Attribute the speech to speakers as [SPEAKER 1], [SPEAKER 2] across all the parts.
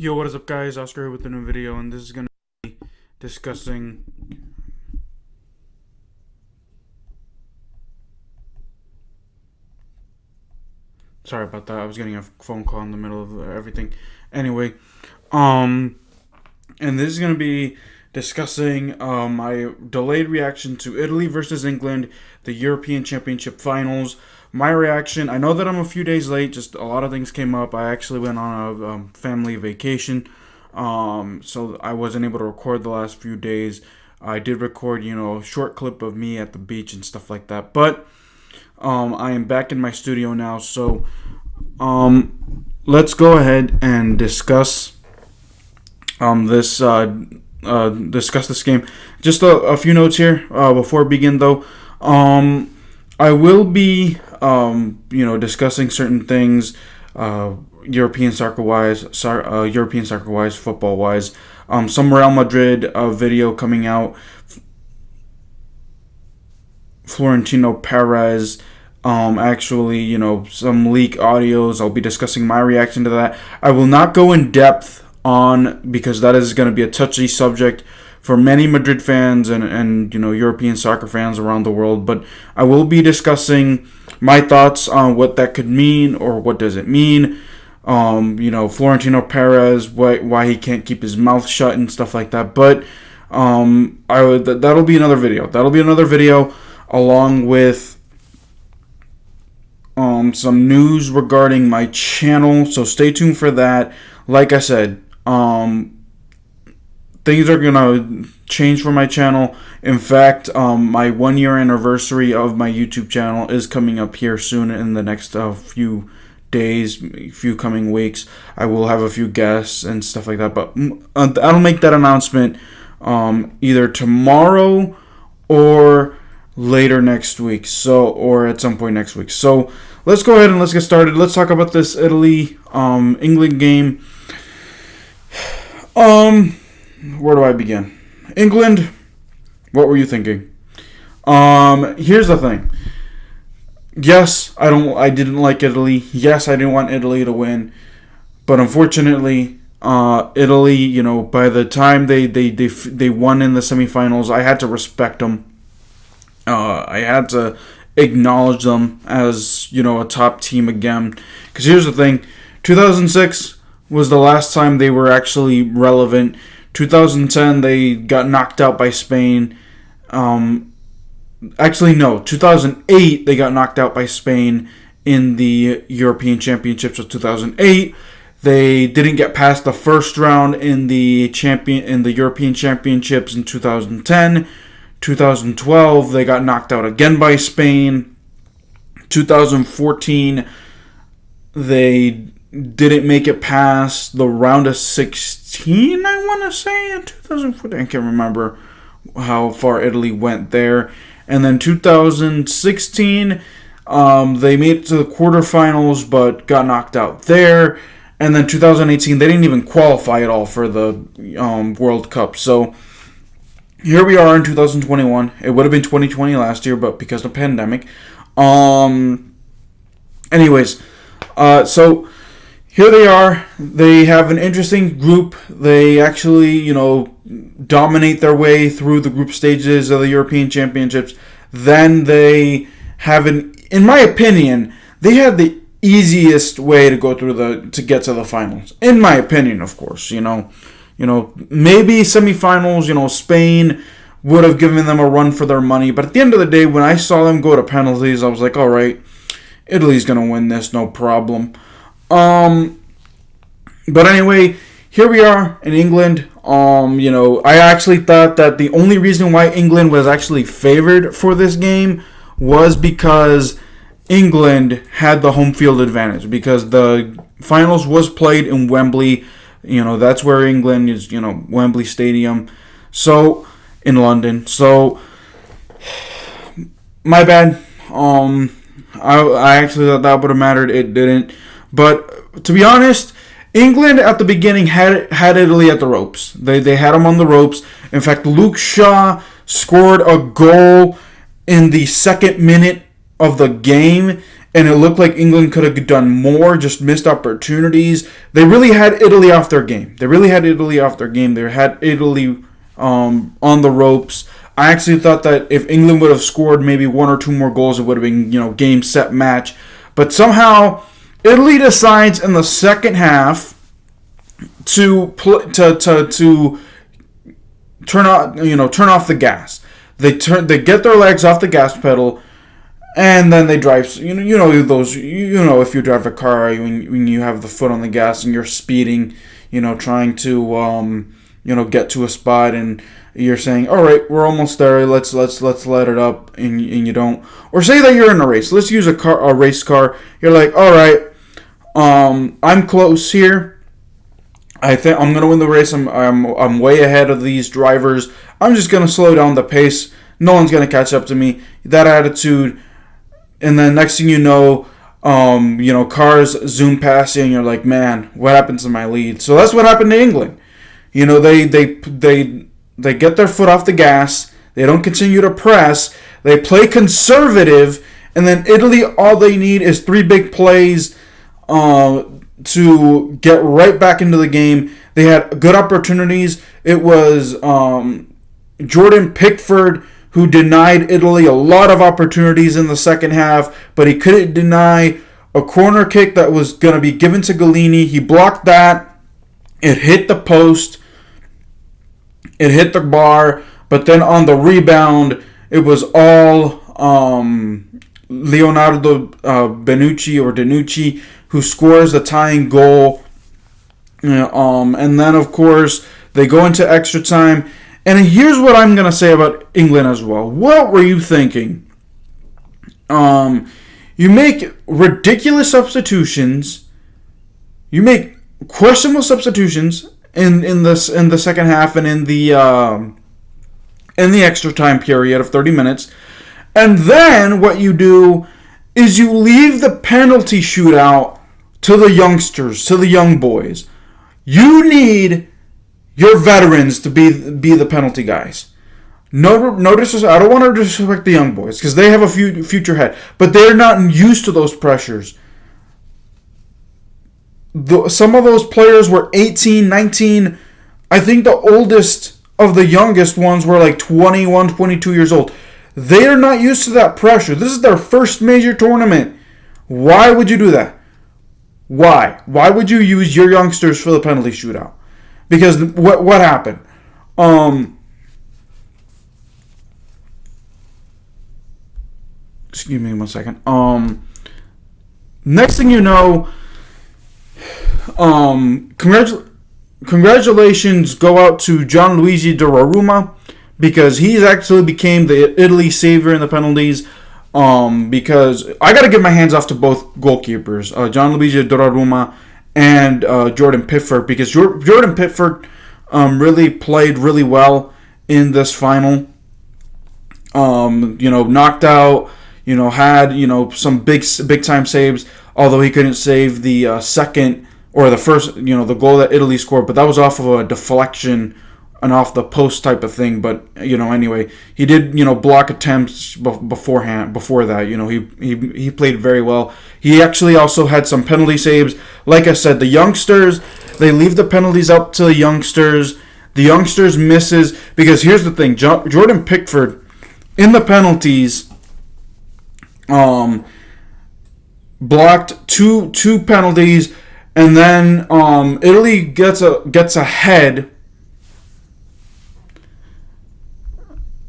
[SPEAKER 1] Yo, what is up, guys? Oscar here with a new video, and this is going to be discussing sorry about that. I was getting a phone call in the middle of everything. Anyway, and this is going to be discussing my delayed reaction to Italy versus England, the European Championship Finals. My reaction, I know that I'm a few days late, just a lot of things came up. I actually went on a family vacation, so I wasn't able to record the last few days. I did record, a short clip of me at the beach and stuff like that, but I am back in my studio now, so let's go ahead and discuss this game. Just a few notes here before we begin, though. I will be, discussing certain things, European soccer-wise, football-wise. Some Real Madrid video coming out. Florentino Perez. Actually, some leak audios. I'll be discussing my reaction to that. I will not go in depth because that is going to be a touchy subject for many Madrid fans and European soccer fans around the world, but I will be discussing my thoughts on what that could mean, or what does it mean. Florentino Perez, why he can't keep his mouth shut and stuff like that. But that'll be another video. That'll be another video along with some news regarding my channel. So stay tuned for that. Like I said, things are going to change for my channel. In fact, my 1 year anniversary of my YouTube channel is coming up here soon in the next few days, few coming weeks. I will have a few guests and stuff like that, but I'll make that announcement either tomorrow or later next week, or at some point next week. So let's go ahead and let's get started. Let's talk about this Italy England game. Where do I begin? England, what were you thinking? Here's the thing. Yes, I didn't like Italy. Yes, I didn't want Italy to win. But unfortunately, Italy, by the time they won in the semifinals, I had to respect them. I had to acknowledge them as, a top team again. Because here's the thing. 2006 was the last time they were actually relevant. 2010, they got knocked out by Spain. 2008, they got knocked out by Spain in the European Championships of 2008. They didn't get past the first round in the European Championships in 2010. 2012, they got knocked out again by Spain. 2014, they didn't make it past the round of 16, I want to say, in 2014. I can't remember how far Italy went there. And then 2016, they made it to the quarterfinals, but got knocked out there. And then 2018, they didn't even qualify at all for the World Cup. So here we are in 2021. It would have been 2020 last year, but because of the pandemic. So here they are. They have an interesting group. They actually, dominate their way through the group stages of the European Championships. Then they have in my opinion, they had the easiest way to go through to get to the finals. In my opinion, of course, maybe semifinals, Spain would have given them a run for their money. But at the end of the day, when I saw them go to penalties, I was like, all right, Italy's going to win this, no problem. But anyway, here we are in England. I actually thought that the only reason why England was actually favored for this game was because England had the home field advantage, because the finals was played in Wembley. That's where England is, Wembley Stadium. So, in London. So, my bad. I actually thought that would have mattered. It didn't. But to be honest, England at the beginning had Italy at the ropes. They had them on the ropes. In fact, Luke Shaw scored a goal in the second minute of the game, and it looked like England could have done more, just missed opportunities. They really had Italy off their game. They had Italy on the ropes. I actually thought that if England would have scored maybe one or two more goals, it would have been, game, set, match. But somehow Italy decides in the second half to turn off the gas. They get their legs off the gas pedal, and then they drive. If you drive a car, when you have the foot on the gas and you're speeding, trying to get to a spot, and you're saying, all right, we're almost there. Let's let it up, and you don't. Or say that you're in a race. Let's use a race car. You're like, all right, I'm close here. I think I'm gonna win the race. I'm way ahead of these drivers. I'm just gonna slow down the pace. No one's gonna catch up to me. That attitude, and then next thing you know, cars zoom past you, and you're like, man, what happened to my lead? So that's what happened to England. They get their foot off the gas. They don't continue to press. They play conservative, and then Italy, all they need is 3 big plays to get right back into the game. They had good opportunities. It was Jordan Pickford who denied Italy a lot of opportunities in the second half, but he couldn't deny a corner kick that was going to be given to Galini. He blocked that. It hit the post. It hit the bar, but then on the rebound, it was all Leonardo Bonucci who scores the tying goal. And then, of course, they go into extra time. And here's what I'm going to say about England as well. What were you thinking? You make ridiculous substitutions. You make questionable substitutions in the second half and in the extra time period of 30 minutes. And then what you do is you leave the penalty shootout to the youngsters, to the young boys. You need your veterans to be the penalty guys. No disrespect. I don't want to disrespect the young boys because they have a future ahead, but they're not used to those pressures. Some of those players were 18, 19. I think the oldest of the youngest ones were like 21, 22 years old. They are not used to that pressure. This is their first major tournament. Why would you do that? Why? Why would you use your youngsters for the penalty shootout? Because what happened? Excuse me 1 second. Next thing you know, congratulations go out to Gianluigi Donnarumma because he's actually became the Italy savior in the penalties. Because I got to give my hands off to both goalkeepers, Gianluigi Donnarumma and Jordan Pickford, because Jordan Pickford really played really well in this final. Knocked out, had some big time saves, although he couldn't save the second or the first, the goal that Italy scored, but that was off of a deflection and off the post type of thing. But anyway, he did block attempts before that. He played very well. He actually also had some penalty saves. Like I said, the youngsters, they leave the penalties up to the youngsters. The youngsters misses, because here's the thing: Jordan Pickford in the penalties blocked two penalties, and then Italy gets ahead.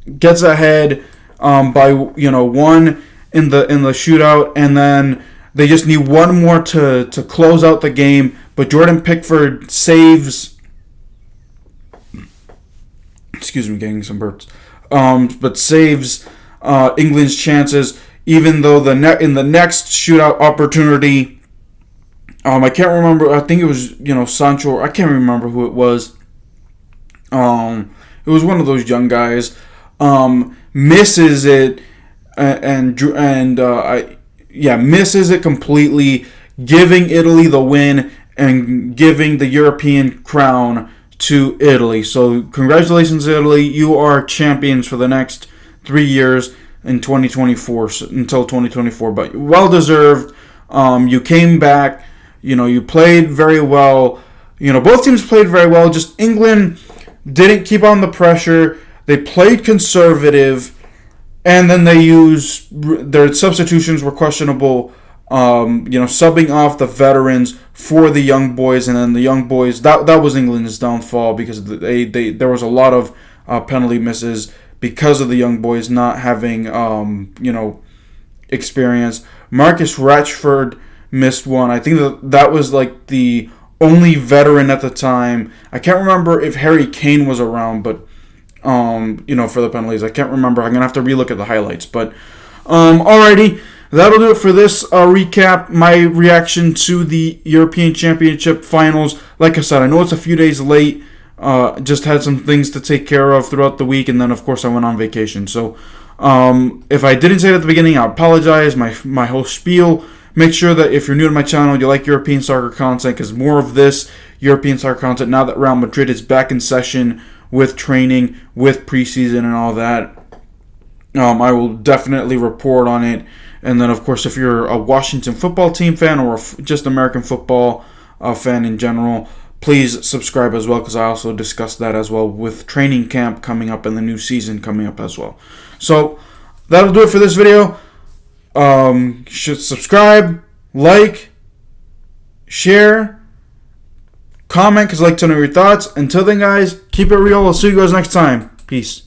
[SPEAKER 1] By one in the shootout, and then they just need one more to close out the game. But Jordan Pickford saves. Excuse me, getting some burps. But saves England's chances, even though in the next shootout opportunity, I can't remember. I think it was Sancho. I can't remember who it was. It was one of those young guys. Misses it misses it completely, giving Italy the win and giving the European crown to Italy. So congratulations, Italy! You are champions for the next 3 years. in 2024 until 2024, but well deserved. You came back. You played very well. Both teams played very well. Just England didn't keep on the pressure. They played conservative, and then they used their substitutions were questionable. Subbing off the veterans for the young boys, and then the young boys that was England's downfall because there was a lot of penalty misses because of the young boys not having experience. Marcus Rashford missed one. I think that was like the only veteran at the time. I can't remember if Harry Kane was around, but for the penalties, I can't remember. I'm gonna have to relook at the highlights. But alrighty, that'll do it for this recap. My reaction to the European Championship finals. Like I said, I know it's a few days late. Just had some things to take care of throughout the week, and then of course I went on vacation. So if I didn't say it at the beginning, I apologize. My whole spiel. Make sure that if you're new to my channel, you like European soccer content, because more of this European soccer content now that Real Madrid is back in session with training, with preseason and all that. I will definitely report on it. And then, of course, if you're a Washington football team fan or just American football fan in general, please subscribe as well, because I also discussed that as well with training camp coming up and the new season coming up as well. So that'll do it for this video. You should subscribe, like, share, comment, because I like to know your thoughts. Until then, guys, keep it real. I'll see you guys next time. Peace.